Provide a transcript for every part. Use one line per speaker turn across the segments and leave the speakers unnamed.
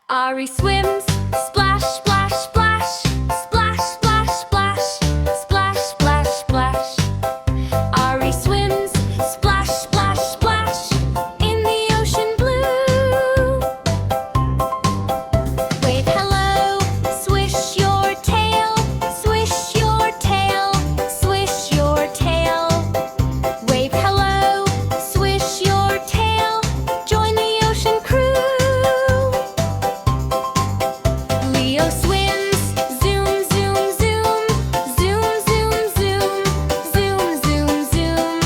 Ari swims, splash, splash, splash, splash, splash, splash, splash, splash, splash. Ari swims, splash, splash, splash, in the ocean blue. Wave hello, swish your tail, swish your tail, swish your tail. Wave hello, swish your tail, join the ocean crew. Leo swims, zoom, zoom, zoom, zoom, zoom, zoom, zoom, zoom, zoom.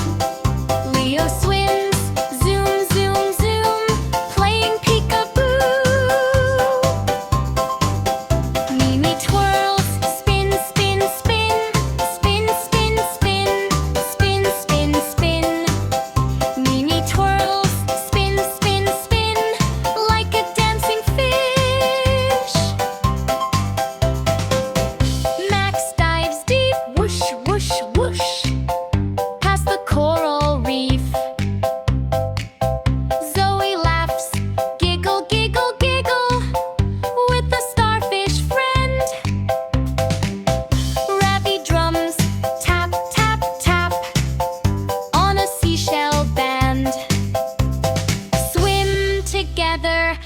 Leo swims, zoom, zoom, zoom, playing peekaboo. Mimi twirls, spin, spin, spin, spin, spin, spin, spin, spin, spin. Mimi twirls, spin, spin, spin, like a dancing fish. Max dives deep, whoosh, whoosh, whoosh, past the coral reef. Zoe laughs, giggle, giggle, giggle, with a starfish friend. Ravi drums, tap, tap, tap, on a seashell band. Swim together,